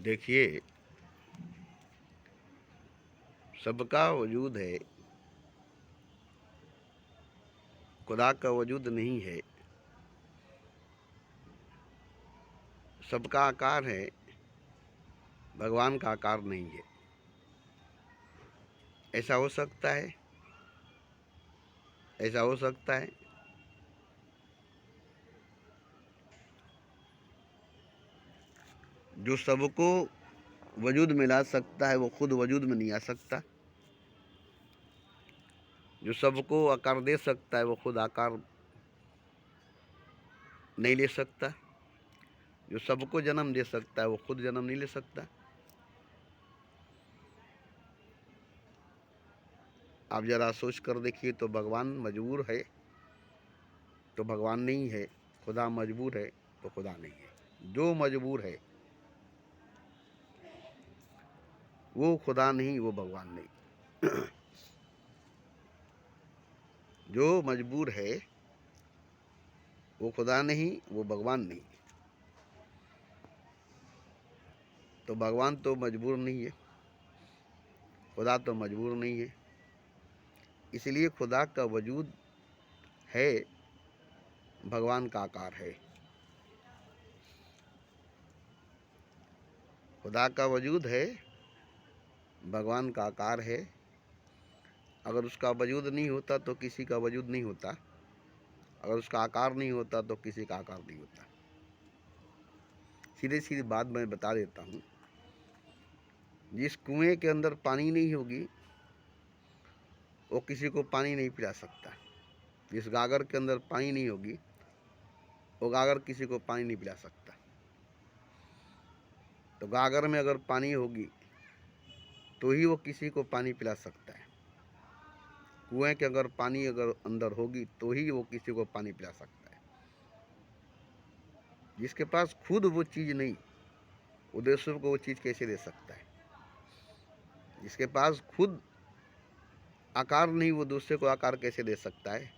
देखिए, सबका वजूद है, खुदा का वजूद नहीं है। सबका आकार है, भगवान का आकार नहीं है। ऐसा हो सकता है? ऐसा हो सकता है? जो सबको वजूद में ला सकता है वो खुद वजूद में नहीं आ सकता। जो सबको आकार दे सकता है वो खुद आकार नहीं ले सकता। जो सबको जन्म दे सकता है वो खुद जन्म नहीं ले सकता। आप जरा सोच कर देखिए तो भगवान मजबूर है तो भगवान नहीं है, खुदा मजबूर है तो खुदा नहीं है। जो मजबूर है वो खुदा नहीं, वो भगवान नहीं। जो मजबूर है वो खुदा नहीं, वो भगवान नहीं। तो भगवान तो मजबूर नहीं है, खुदा तो मजबूर नहीं है। इसलिए खुदा का वजूद है, भगवान का आकार है। खुदा का वजूद है, भगवान का आकार है। अगर उसका वजूद नहीं होता तो किसी का वजूद नहीं होता। अगर उसका आकार नहीं होता तो किसी का आकार नहीं होता। सीधे सीधी बात मैं बता देता हूँ। जिस कुएं के अंदर पानी नहीं होगी वो किसी को पानी नहीं पिला सकता। जिस गागर के अंदर पानी नहीं होगी वो गागर किसी को पानी नहीं पिला सकता। तो गागर में अगर पानी होगी तो ही वो किसी को पानी पिला सकता है। कुएं के अगर पानी अगर अंदर होगी तो ही वो किसी को पानी पिला सकता है। जिसके पास खुद वो चीज़ नहीं, वो दूसरों को वो चीज़ कैसे दे सकता है? जिसके पास खुद आकार नहीं वो दूसरे को आकार कैसे दे सकता है?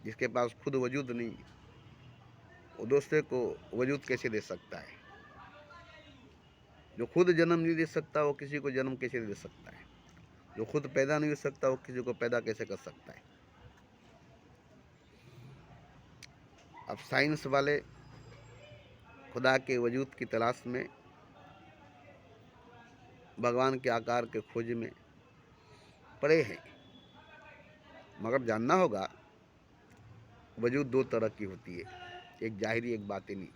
जिसके पास खुद वजूद नहीं वो दूसरे को वजूद कैसे दे सकता है? जो खुद जन्म नहीं दे सकता वो किसी को जन्म कैसे दे सकता है? जो खुद पैदा नहीं हो सकता वो किसी को पैदा कैसे कर सकता है? अब साइंस वाले खुदा के वजूद की तलाश में, भगवान के आकार के खोज में पड़े हैं। मगर जानना होगा वजूद दो तरह की होती है, एक जाहिरी एक बातिनी,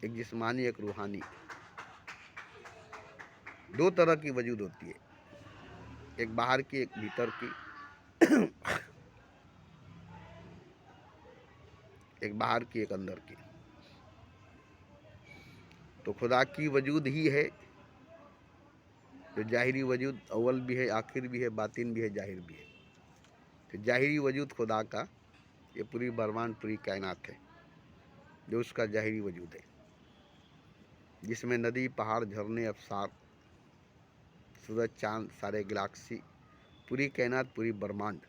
एक जिस्मानी एक रूहानी। दो तरह की वजूद होती है, एक बाहर की एक भीतर की। एक बाहर की एक अंदर की। तो खुदा की वजूद ही है जो जाहिरी वजूद अव्वल भी है, आखिर भी है, बातिन भी है, जाहिर भी है। तो जाहिरी वजूद खुदा का ये पूरी ब्रह्मांड पूरी कायनात है जो उसका जाहिरी वजूद है, जिसमें नदी पहाड़ झरने अफसार सूरज चांद सारे गैलेक्सी पूरी कायनात पूरी ब्रह्मांड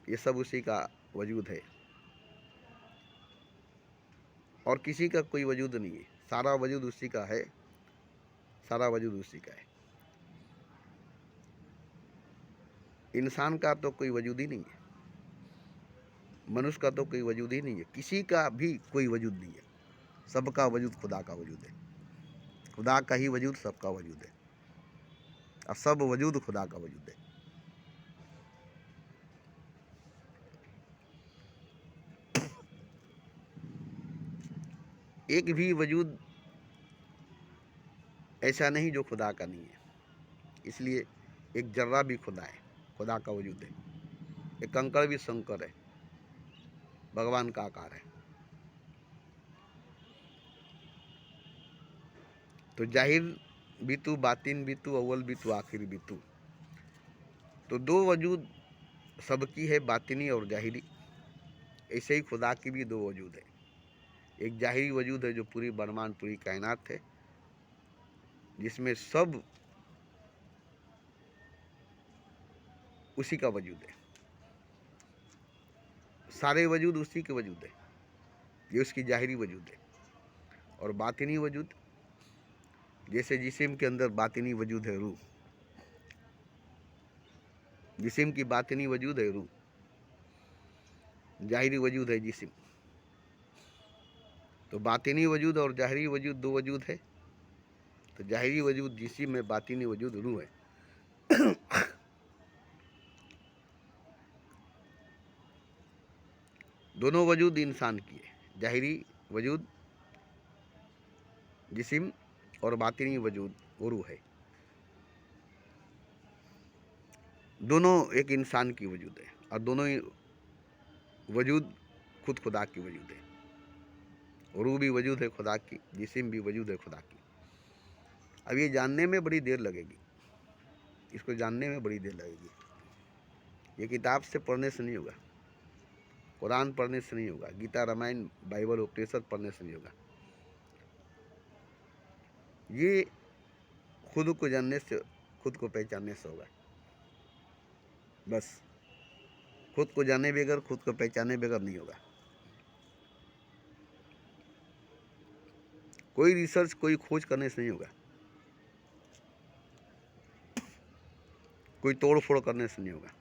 ये सब उसी का वजूद है। और किसी का कोई वजूद नहीं है, सारा वजूद उसी का है, सारा वजूद उसी का है। इंसान का तो कोई वजूद ही नहीं है, मनुष्य का तो कोई वजूद ही नहीं है, किसी का भी कोई वजूद नहीं है। सबका वजूद खुदा का वजूद है, खुदा का ही वजूद सबका वजूद है, और सब वजूद खुदा का वजूद है। एक भी वजूद ऐसा नहीं जो खुदा का नहीं है। इसलिए एक जर्रा भी खुदा है, खुदा का वजूद है। एक कंकड़ भी शंकर है, भगवान का आकार है। तो जाहिर भी तू, बातिन भी तू, अव्वल भी तू, आखिर भी तू। तो दो वजूद सबकी है, बातिनी और जाहिरी। ऐसे ही खुदा की भी दो वजूद है। एक जाहिरी वजूद है जो पूरी ब्रह्मांड पूरी कायनात है, जिसमें सब उसी का वजूद है, सारे वजूद उसी के वजूद है, ये उसकी जाहिरी वजूद है। और बातिनी वजूद, जैसे जिस्म के अंदर बातिनी वजूद है रूह, जिस्म की बातिनी वजूद है रूह, जाहिरी वजूद है जिस्म। तो बातिनी वजूद और जाहिरी वजूद दो वजूद है। तो जाहिरी वजूद जिस्म में, बातिनी वजूद रूह है। दोनों वजूद इंसान की है, जाहिरी वजूद जिस्म और बातिनी वजूद रूह है। दोनों एक इंसान की वजूद है और दोनों ही वजूद खुद खुदा की वजूद है। रूह भी वजूद है खुदा की, जिस्म भी वजूद है खुदा की। अब ये जानने में बड़ी देर लगेगी, इसको जानने में बड़ी देर लगेगी। ये किताब से पढ़ने से नहीं होगा, कुरान पढ़ने से नहीं होगा, गीता रामायण बाइबल उपनिषद पढ़ने से नहीं होगा। ये खुद को जानने से, खुद को पहचानने से होगा। बस खुद को जाने बगैर, खुद को पहचाने बगैर नहीं होगा। कोई रिसर्च, कोई खोज करने से नहीं होगा, कोई तोड़ फोड़ करने से नहीं होगा।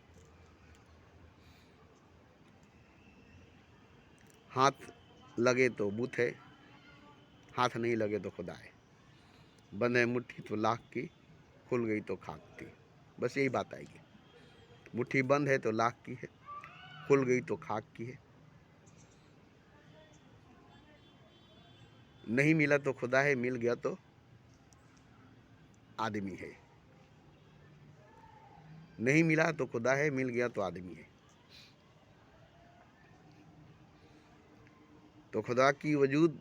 हाथ लगे तो बुत है, हाथ नहीं लगे तो खुदा है। बंद है मुट्ठी तो लाख की, खुल गई तो खाक की। बस यही बात आएगी। मुट्ठी बंद है तो लाख की है, खुल गई तो खाक की है। नहीं मिला तो खुदा है, मिल गया तो आदमी है। नहीं मिला तो खुदा है, मिल गया तो आदमी है। तो खुदा की वजूद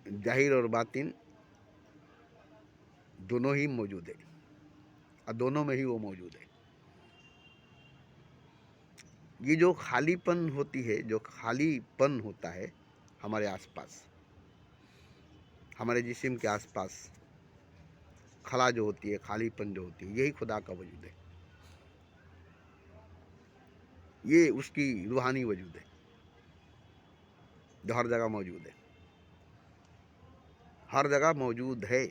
जाहिर और बातिन दोनों ही मौजूद है और दोनों में ही वो मौजूद है। ये जो खालीपन होती है, जो खालीपन होता है हमारे आसपास, हमारे जिस्म के आसपास खला जो होती है, खालीपन जो होती है, यही खुदा का वजूद है। ये उसकी रूहानी वजूद है जो हर जगह मौजूद है, हर जगह मौजूद है।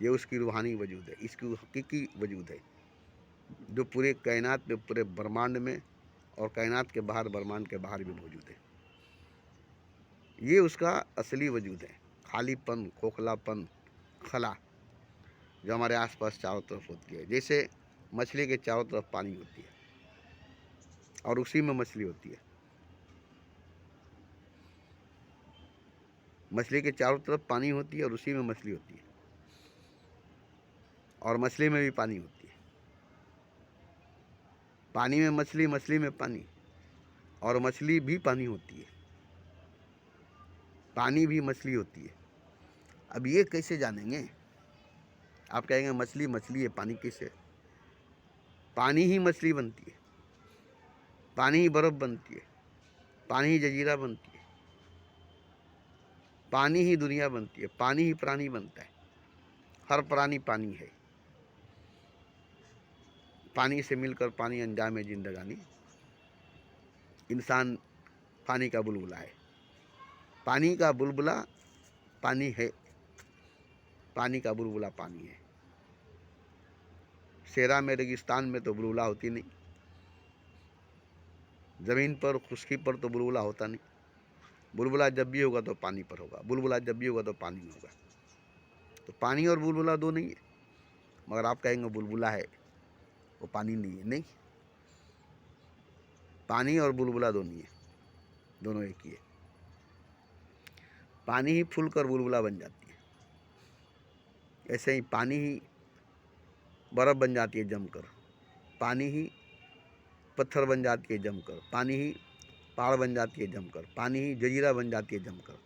ये उसकी रूहानी वजूद है, इसकी हकीकी वजूद है जो पूरे कायनात में, पूरे ब्रह्मांड में और कायनात के बाहर, ब्रह्मांड के बाहर भी मौजूद है। ये उसका असली वजूद है, खालीपन, खोखलापन, खला जो हमारे आसपास चारों तरफ होती है। जैसे मछली के चारों तरफ पानी होती है और उसी में मछली होती है। मछली के चारों तरफ पानी होती है और उसी में मछली होती है, और मछली में भी पानी होती है। पानी में मछली, मछली में पानी, और मछली भी पानी होती है, पानी भी मछली होती है। अब ये कैसे जानेंगे? आप कहेंगे मछली मछली है, पानी कैसे? पानी ही मछली बनती है, पानी ही बर्फ़ बनती है, पानी ही जजीरा बनती है, पानी ही दुनिया बनती है, पानी ही प्राणी बनता है। हर प्राणी पानी है। पानी से मिलकर पानी अंजाम है जिंदगानी। इंसान पानी का बुलबुला है, पानी का बुलबुला पानी है, पानी का बुलबुला पानी है। सेरा में, रेगिस्तान में तो बुलबुला होती नहीं, ज़मीन पर, खुश्की पर तो बुलबुला होता नहीं। बुलबुला जब भी होगा तो पानी पर होगा, बुलबुला जब भी होगा तो पानी में होगा। तो पानी और बुलबुला दो नहीं है। मगर आप कहेंगे बुलबुला है, वो पानी नहीं है। नहीं, पानी और बुलबुला दो नहीं है, दोनों एक ही है। पानी ही फूल कर बुलबुला बन जाती है, ऐसे ही पानी ही बर्फ़ बन जाती है जमकर, पानी ही पत्थर बन जाती है जमकर, पानी ही पहाड़ बन जाती है जमकर, पानी ही जजीरा बन जाती है जमकर।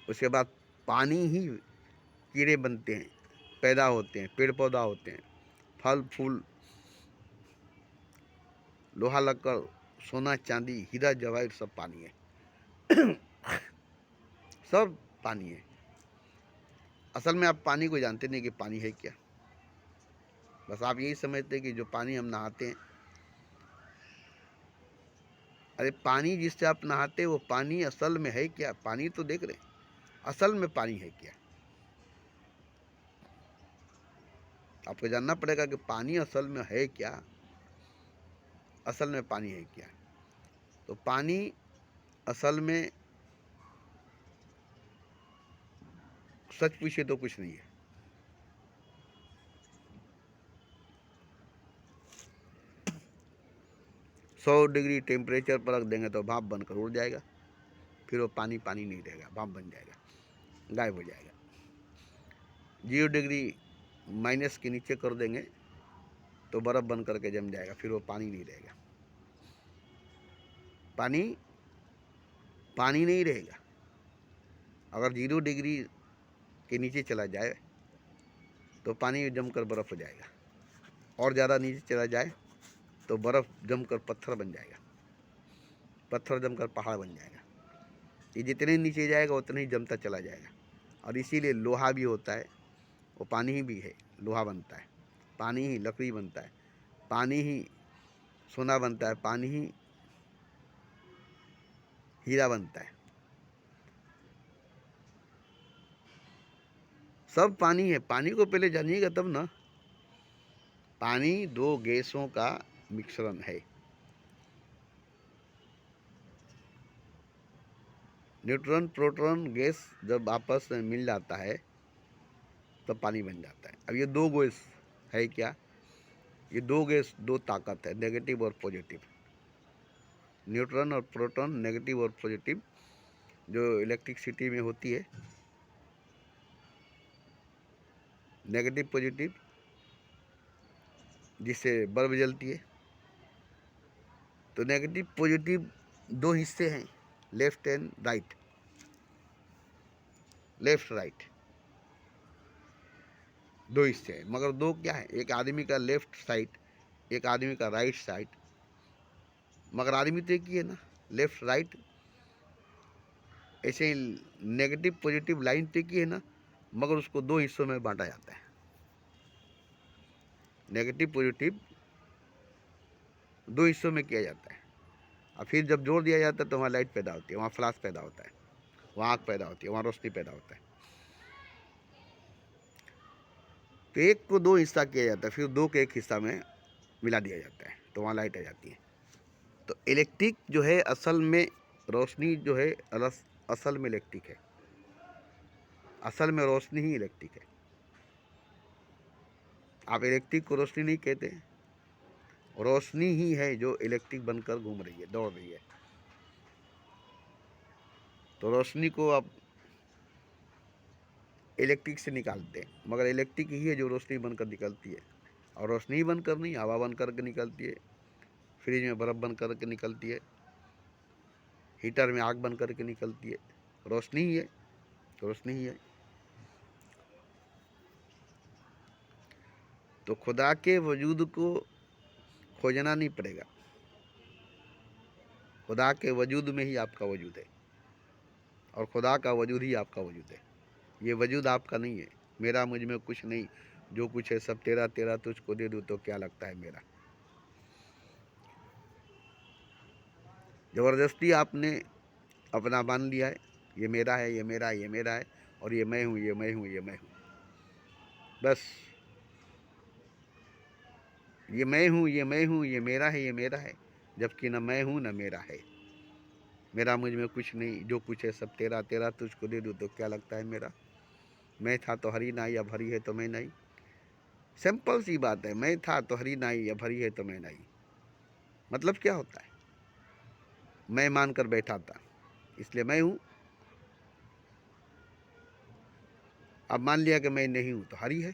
उसके बाद पानी ही कीड़े बनते हैं, पैदा होते हैं, पेड़ पौधा होते हैं, फल फूल, लोहा लक्कड़, सोना चांदी, हीरा जवाहर सब पानी है। सब पानी है। असल में आप पानी को जानते नहीं कि पानी है क्या। बस आप यही समझते हैं कि जो पानी हम नहाते हैं, अरे पानी जिससे आप नहाते वो पानी असल में है क्या? पानी तो देख रहे, असल में पानी है क्या? आपको जानना पड़ेगा कि पानी असल में है क्या, असल में पानी है क्या। तो पानी असल में सच पूछे तो कुछ नहीं है। 100 डिग्री टेम्परेचर पर रख देंगे तो भाप बनकर उड़ जाएगा, फिर वो पानी पानी नहीं रहेगा, भाप बन जाएगा, गायब हो जाएगा। 0 डिग्री माइनस के नीचे कर देंगे तो बर्फ़ बन करके जम जाएगा, फिर वो पानी नहीं रहेगा। पानी पानी नहीं रहेगा। अगर 0 डिग्री के नीचे चला जाए तो पानी जमकर बर्फ़ हो जाएगा, और ज़्यादा नीचे चला जाए तो बर्फ़ जमकर पत्थर बन जाएगा, पत्थर जमकर पहाड़ बन जाएगा। ये जितने नीचे जाएगा उतने ही जमता चला जाएगा। और इसीलिए लोहा भी होता है, वो पानी ही भी है, लोहा बनता है, पानी ही लकड़ी बनता है, पानी ही सोना बनता है, पानी ही हीरा बनता है। सब पानी है। पानी को पहले जानिएगा तब ना। पानी 2 गैसों का मिश्रण है। न्यूट्रॉन प्रोटॉन गैस जब आपस में मिल जाता है तब पानी बन जाता है। अब ये 2 गैस है क्या? ये 2 गैस 2 ताकत है, नेगेटिव और पॉजिटिव। न्यूट्रॉन और प्रोटॉन, नेगेटिव और पॉजिटिव, जो इलेक्ट्रिसिटी में होती है, नेगेटिव पॉजिटिव, जिससे बल्ब जलती है। तो नेगेटिव पॉजिटिव 2 हिस्से हैं, left and right, left right 2 हिस्से हैं। मगर 2 क्या है? एक आदमी का लेफ्ट साइड, एक आदमी का राइट साइड। मगर आदमी तो एक ही है ना, लेफ्ट राइट। ऐसे ही नेगेटिव पॉजिटिव लाइन तो एक ही है ना, मगर उसको 2 हिस्सों में बांटा जाता है। नेगेटिव पॉजिटिव 2 हिस्सों में किया जाता है, और फिर जब जोड़ दिया जाता है तो वहाँ लाइट पैदा होती है, वहाँ फ्लैश पैदा होता है, वहाँ आँख पैदा होती है, वहाँ रोशनी पैदा होता है। तो एक को 2 हिस्सा किया जाता है, फिर 2 के एक हिस्सा में मिला दिया जाता है, तो वहाँ लाइट आ जाती है। तो इलेक्ट्रिक जो है असल में, रोशनी जो है असल में इलेक्ट्रिक है। असल में रोशनी ही इलेक्ट्रिक है। आप इलेक्ट्रिक को रोशनी नहीं कहते, रोशनी ही है जो इलेक्ट्रिक बनकर घूम रही है, दौड़ रही है। तो रोशनी को आप इलेक्ट्रिक से निकालते हैं, मगर इलेक्ट्रिक ही है जो रोशनी बनकर निकलती है। और रोशनी ही बनकर नहीं, हवा बन करके निकलती है, फ्रिज में बर्फ़ बन करके निकलती है, हीटर में आग बन करके निकलती है। रोशनी ही है, रोशनी ही है। तो खुदा के वजूद को खोजना नहीं पड़ेगा, खुदा के वजूद में ही आपका वजूद है, और खुदा का वजूद ही आपका वजूद है। ये वजूद आपका नहीं है। मेरा मुझ में कुछ नहीं, जो कुछ है सब तेरा, तेरा तुझको दे दूँ तो क्या लगता है मेरा। ज़बरदस्ती आपने अपना मान लिया है, ये मेरा है, ये मेरा है, ये मेरा है, और ये मैं हूँ, ये मैं हूँ, ये मैं हूँ। बस ये मैं हूँ, ये मैं हूँ, ये मेरा है, ये मेरा है, जबकि न मैं हूँ न मेरा है। मेरा मुझ में कुछ नहीं, जो कुछ है सब तेरा, तेरा तुझको दे दूँ तो क्या लगता है मेरा। मैं था तो हरी नाई, अब हरी है तो मैं नहीं। सिंपल सी बात है, मैं था तो हरी नाई, अब हरी है तो मैं नहीं। मतलब क्या होता है? मैं मानकर बैठा था इसलिए मैं हूँ, अब मान लिया कि मैं नहीं हूँ तो हरी है।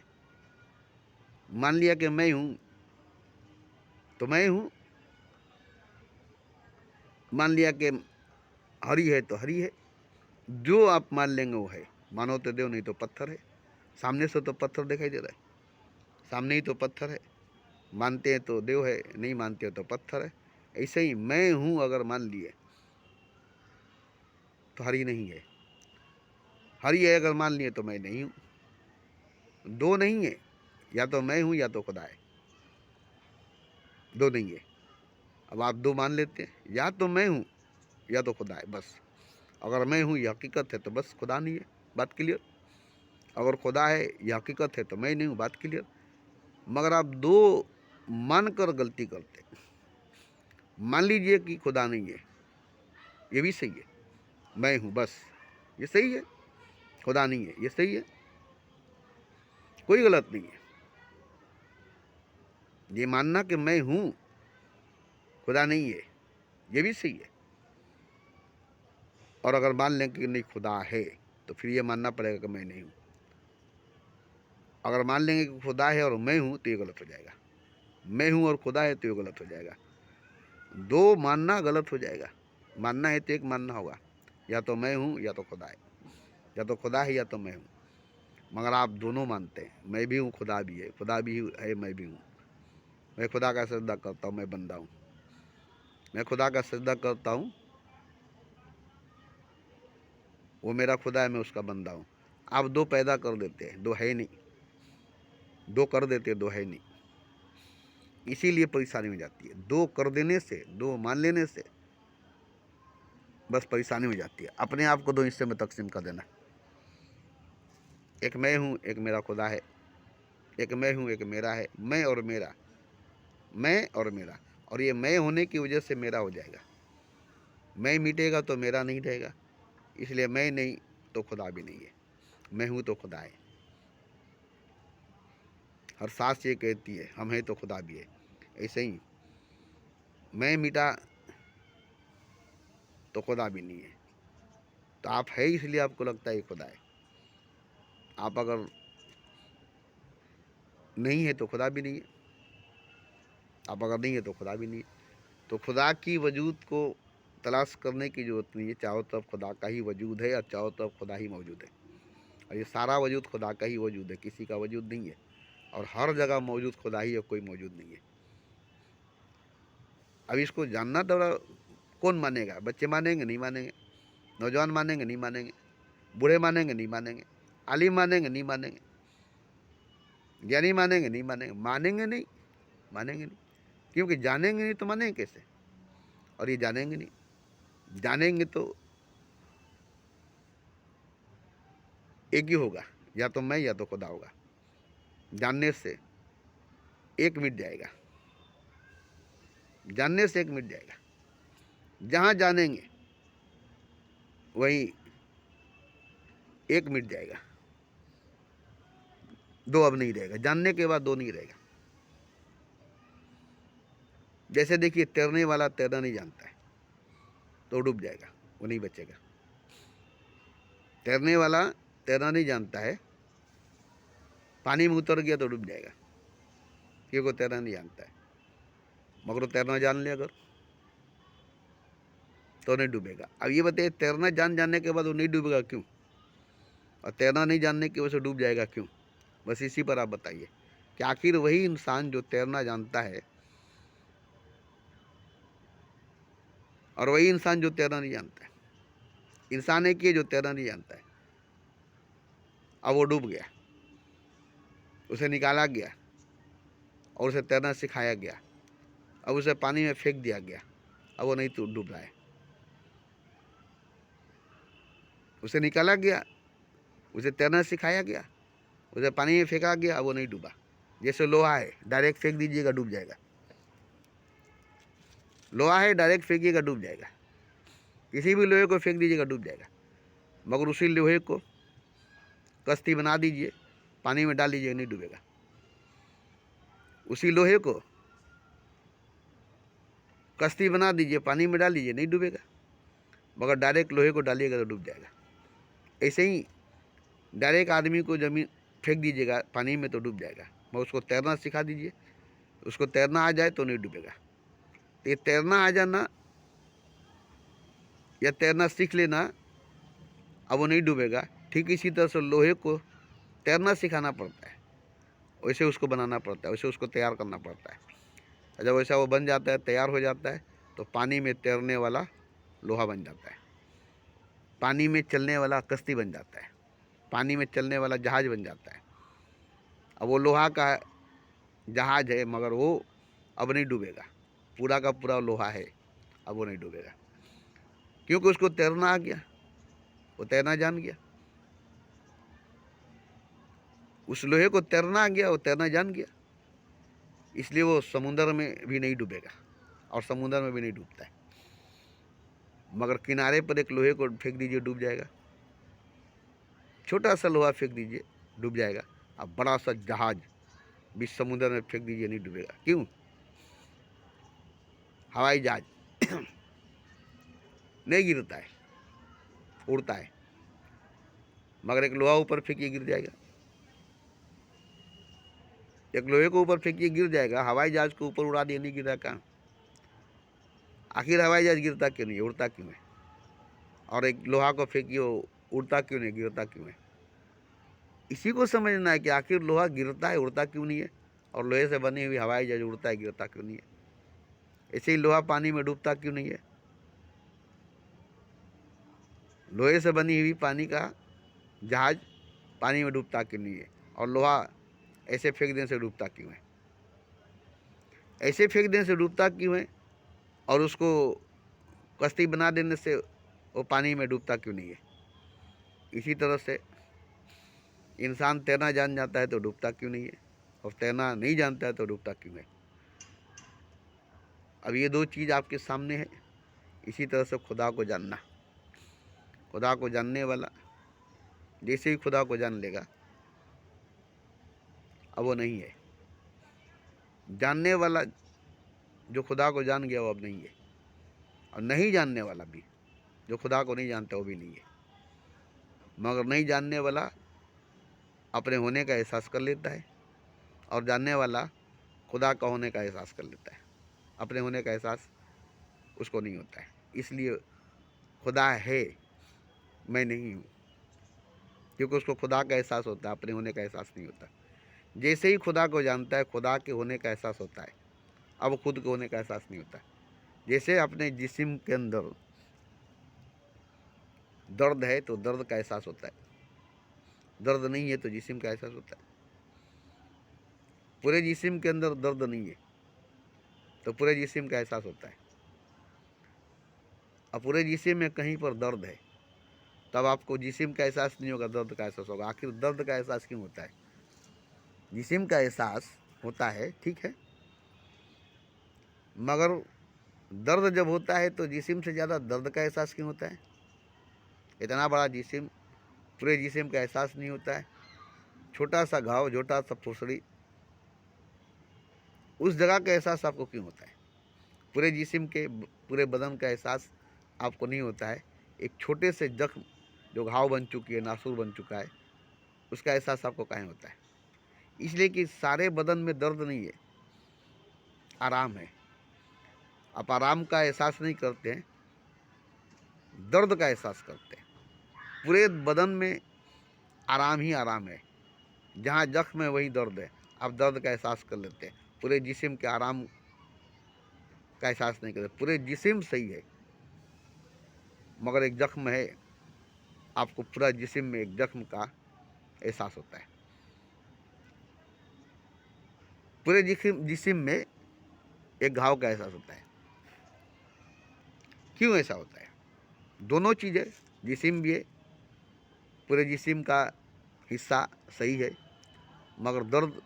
मान लिया कि मैं हूँ तो मैं हूँ, मान लिया कि हरी है तो हरी है। जो आप मान लेंगे वो है। मानो तो देव, नहीं तो पत्थर है। सामने से तो पत्थर दिखाई दे रहा है, सामने ही तो पत्थर है। मानते हैं तो देव है, नहीं मानते हो तो पत्थर है। ऐसे ही मैं हूँ अगर मान लिए तो हरी नहीं है, हरी है अगर मान लिए तो मैं नहीं हूँ। दो नहीं है, या तो मैं हूँ या तो खुदा है, दो नहीं है। अब आप दो मान लेते हैं, या तो मैं हूँ या तो खुदा है, बस। अगर मैं हूँ ये हकीकत है तो बस खुदा नहीं है, बात क्लियर। अगर खुदा है ये हकीकत है तो मैं नहीं हूँ, बात क्लियर। मगर आप दो मान कर गलती करते हैं। मान लीजिए कि खुदा नहीं है, ये भी सही है, मैं हूँ बस, ये सही है। खुदा नहीं है, ये सही है, कोई गलत नहीं है। ये मानना कि मैं हूँ, खुदा नहीं है, ये भी सही है। और अगर मान लें कि नहीं खुदा है, तो फिर ये मानना पड़ेगा कि मैं नहीं हूँ। अगर मान लेंगे कि खुदा है और मैं हूँ तो ये गलत हो जाएगा। मैं हूँ और खुदा है तो ये गलत हो जाएगा। दो मानना गलत हो जाएगा। मानना है तो एक मानना होगा, या तो मैं हूँ या तो खुदा है, या तो खुदा है या तो मैं हूँ। मगर आप दोनों मानते हैं, मैं भी हूँ खुदा भी है, खुदा भी है मैं भी हूँ। मैं खुदा का सजदा करता हूँ, मैं बंदा हूँ। मैं खुदा का सजदा करता हूँ, वो मेरा खुदा है, मैं उसका बंदा हूँ। आप दो पैदा कर देते हैं, दो है नहीं, दो कर देते हैं, दो है नहीं। इसीलिए परेशानी हो जाती है। दो कर देने से, दो मान लेने से बस परेशानी हो जाती है। अपने आप को दो हिस्से में तकसीम कर देना। एक मैं हूँ, एक मेरा खुदा है। एक मैं हूँ, एक मेरा है। मैं और मेरा, मैं और मेरा, और ये मैं होने की वजह से मेरा हो जाएगा। मैं मिटेगा तो मेरा नहीं रहेगा, इसलिए मैं नहीं तो खुदा भी नहीं है। मैं हूँ तो खुदा है। हर सांस ये कहती है हम हैं तो खुदा भी है। ऐसे ही मैं मिटा तो खुदा भी नहीं है। तो आप है इसलिए आपको लगता है खुदा है। आप अगर नहीं है तो खुदा भी नहीं है। आप अगर नहीं है तो खुदा भी नहीं है। तो खुदा की वजूद को तलाश करने की ज़रूरत नहीं है। चारों तरफ खुदा का ही वजूद है और चारों तरफ खुदा ही मौजूद है। और ये सारा वजूद खुदा का ही वजूद है, किसी का वजूद नहीं है। और हर जगह मौजूद खुदा ही है, कोई मौजूद नहीं है। अब इसको जानना थोड़ा, कौन मानेगा? बच्चे मानेंगे? नहीं मानेंगे। नौजवान मानेंगे? नहीं मानेंगे। बूढ़े मानेंगे? नहीं मानेंगे। आलिम मानेंगे? नहीं मानेंगे। ज्ञानी मानेंगे? नहीं मानेंगे। मानेंगे नहीं, मानेंगे नहीं, क्योंकि जानेंगे नहीं तो मानेंगे कैसे? और ये जानेंगे नहीं। जानेंगे तो एक ही होगा, या तो मैं या तो खुदा होगा। जानने से एक मिट जाएगा, जानने से एक मिट जाएगा। जहाँ जानेंगे वहीं एक मिट जाएगा, दो अब नहीं रहेगा। जानने के बाद दो नहीं रहेगा। जैसे देखिए, तैरने वाला तैरना नहीं जानता है तो डूब जाएगा, वो नहीं बचेगा। तैरने वाला तैरना नहीं जानता है, पानी में उतर गया तो डूब जाएगा, क्योंकि वो तैरना नहीं जानता है। मगर वो तैरना जान ले अगर, तो नहीं डूबेगा। अब ये बताइए, तैरना जानने के बाद वो नहीं डूबेगा क्यों? और तैरना नहीं जानने की वजह से डूब जाएगा क्यों? बस इसी पर आप बताइए कि आखिर वही इंसान जो तैरना जानता है और वही इंसान जो तैरना नहीं जानता है। इंसान एक ही है जो तैरना नहीं जानता है। अब वो डूब गया, उसे निकाला गया और उसे तैरना सिखाया गया। अब उसे पानी में फेंक दिया गया, अब वो नहीं तो डूब रहा है। उसे निकाला गया, उसे तैरना सिखाया गया, उसे पानी में फेंका गया, अब वो नहीं डूबा। जैसे लोहा है, डायरेक्ट फेंक दीजिएगा डूब जाएगा। लोहा है, डायरेक्ट फेंकिएगा डूब जाएगा। किसी भी लोहे को फेंक दीजिएगा डूब जाएगा। मगर उसी लोहे को कश्ती बना दीजिए, पानी में डाल दीजिएगा, नहीं डूबेगा। उसी लोहे को कश्ती बना दीजिए, पानी में डाल दीजिए, नहीं डूबेगा। मगर डायरेक्ट लोहे को डालिएगा तो डूब जाएगा। ऐसे ही डायरेक्ट आदमी को जमीन फेंक दीजिएगा पानी में तो डूब जाएगा। मगर उसको तैरना सिखा दीजिए, उसको तैरना आ जाए तो नहीं डूबेगा। तो ये तैरना आ जाना या तैरना सीख लेना, अब वो नहीं डूबेगा। ठीक इसी तरह से लोहे को तैरना सिखाना पड़ता है, वैसे उसको बनाना पड़ता है, वैसे उसको तैयार करना पड़ता है। जब वैसा वो बन जाता है, तैयार हो जाता है, तो पानी में तैरने वाला लोहा बन जाता है, पानी में चलने वाला कश्ती बन जाता है, पानी में चलने वाला जहाज बन जाता है। अब वो लोहा का जहाज है, मगर वो अब नहीं डूबेगा, पूरा का पूरा लोहा है, अब वो नहीं डूबेगा, क्योंकि उसको तैरना आ गया, वो तैरना जान गया। उस लोहे को तैरना आ गया, वो तैरना जान गया, इसलिए वो समुद्र में भी नहीं डूबेगा और समुद्र में भी नहीं डूबता है। मगर किनारे पर एक लोहे को फेंक दीजिए, डूब जाएगा। छोटा सा लोहा फेंक दीजिए, डूब जाएगा। अब बड़ा सा जहाज बीच समुद्र में फेंक दीजिए, नहीं डूबेगा। क्यों? हवाई जहाज नहीं गिरता है, उड़ता है, मगर एक लोहा ऊपर फेंकिए गिर जाएगा। एक लोहे को ऊपर फेंकिए गिर जाएगा, हवाई जहाज को ऊपर उड़ा दिए नहीं गिरा कहाँ? आखिर हवाई जहाज गिरता क्यों नहीं, उड़ता क्यों है? और एक लोहा को फेंकिए, उड़ता क्यों नहीं, गिरता क्यों है? इसी को समझना है कि आखिर लोहा गिरता है, उड़ता क्यों नहीं है, और लोहे से बनी हुई हवाई जहाज उड़ता है, गिरता क्यों नहीं है? ऐसे ही लोहा पानी में डूबता क्यों नहीं है? लोहे से बनी हुई पानी का जहाज पानी में डूबता क्यों नहीं है, और लोहा ऐसे फेंक देने से डूबता क्यों है? ऐसे फेंक देने से डूबता क्यों है, और उसको कश्ती बना देने से वो पानी में डूबता क्यों नहीं है? इसी तरह से इंसान तैरना जान जाता है तो डूबता क्यों नहीं है, और तैरना नहीं जानता है तो डूबता क्यों है? अब ये दो चीज़ आपके सामने है। इसी तरह से खुदा को जानना, खुदा को जानने वाला जैसे ही खुदा को जान लेगा, अब वो नहीं है। जानने वाला जो खुदा को जान गया वो अब नहीं है, और नहीं जानने वाला भी जो खुदा को नहीं जानता वो भी नहीं है। मगर नहीं जानने वाला अपने होने का एहसास कर लेता है, और जानने वाला खुदा का होने का एहसास कर लेता है। अपने होने का एहसास उसको नहीं होता है, इसलिए खुदा है, मैं नहीं हूँ, क्योंकि उसको खुदा का एहसास होता है, अपने होने का एहसास नहीं होता। जैसे ही खुदा को जानता है, खुदा के होने का एहसास होता है, अब खुद के होने का एहसास नहीं होता। जैसे अपने जिस्म के अंदर दर्द है तो दर्द का एहसास होता है, दर्द नहीं है तो जिस्म का एहसास होता है। पूरे जिस्म के अंदर दर्द नहीं है तो पूरे जिस्म का एहसास होता है, और पूरे जिस्म में कहीं पर दर्द है तब आपको जिस्म का एहसास नहीं होगा, दर्द का एहसास होगा। आखिर दर्द का एहसास क्यों होता है? जिस्म का एहसास होता है, ठीक है, मगर दर्द जब होता है तो जिस्म से ज़्यादा दर्द का एहसास क्यों होता है? इतना बड़ा जिस्म, पूरे जिस्म का एहसास नहीं होता है। छोटा सा घाव, छोटा सा फुसड़ी, उस जगह का एहसास आपको क्यों होता है? पूरे जिस्म के, पूरे बदन का एहसास आपको नहीं होता है। एक छोटे से जख्म जो घाव बन चुकी है, नासूर बन चुका है, उसका एहसास आपको काहे होता है? इसलिए कि सारे बदन में दर्द नहीं है, आराम है। आप आराम का एहसास नहीं करते हैं, दर्द का एहसास करते हैं। पूरे बदन में आराम ही आराम है, जहाँ जख्म है वहीं दर्द है, आप दर्द का एहसास कर लेते हैं। पूरे जिस्म के आराम का एहसास नहीं करते। पूरे जिस्म सही है मगर एक जख्म है, आपको पूरा जिस्म में एक जख्म का एहसास होता है। पूरे जिस्म में एक घाव का एहसास होता है। क्यों ऐसा होता है? दोनों चीज़ें, जिस्म भी है, पूरे जिस्म का हिस्सा सही है, मगर दर्द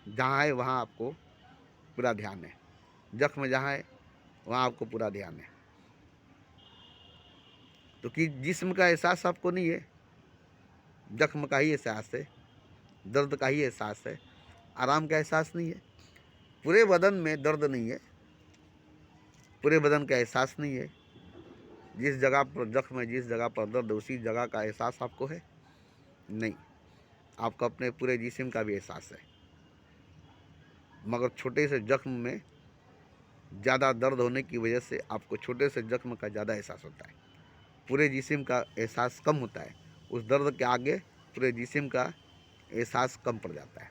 जहाँ है वहाँ आपको पूरा ध्यान है, जख्म जहाँ है वहाँ आपको पूरा ध्यान है। तो कि जिस्म का एहसास आपको नहीं है, जख्म का ही एहसास है, दर्द का ही एहसास है, आराम का एहसास नहीं है। पूरे बदन में दर्द नहीं है, पूरे बदन का एहसास नहीं है। जिस जगह पर जख्म है, जिस जगह पर दर्द, उसी जगह का एहसास आपको है नहीं। आपको अपने पूरे जिस्म का भी एहसास है, मगर छोटे से जख्म में ज़्यादा दर्द होने की वजह से आपको छोटे से जख्म का ज़्यादा एहसास होता है। पूरे जिस्म का एहसास कम होता है, उस दर्द के आगे पूरे जिस्म का एहसास कम पड़ जाता है।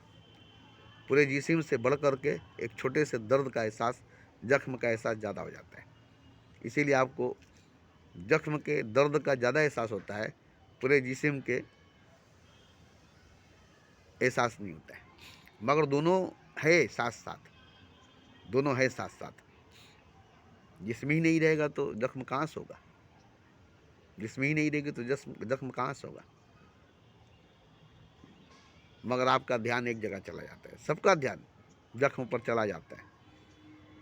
पूरे जिस्म से बढ़ कर के एक छोटे से दर्द का एहसास, जख्म का एहसास ज़्यादा हो जाता है। इसीलिए आपको जख्म के दर्द का ज़्यादा एहसास होता है, पूरे जिस्म के एहसास नहीं होता है। मगर दोनों है साथ साथ, दोनों है साथ साथ। जिस्म ही नहीं रहेगा तो जख्म कहाँ से होगा? जिस्म ही नहीं रहेगी तो जख्म कहाँ से होगा? मगर आपका ध्यान एक जगह चला जाता है, सबका ध्यान जख्म पर चला जाता है।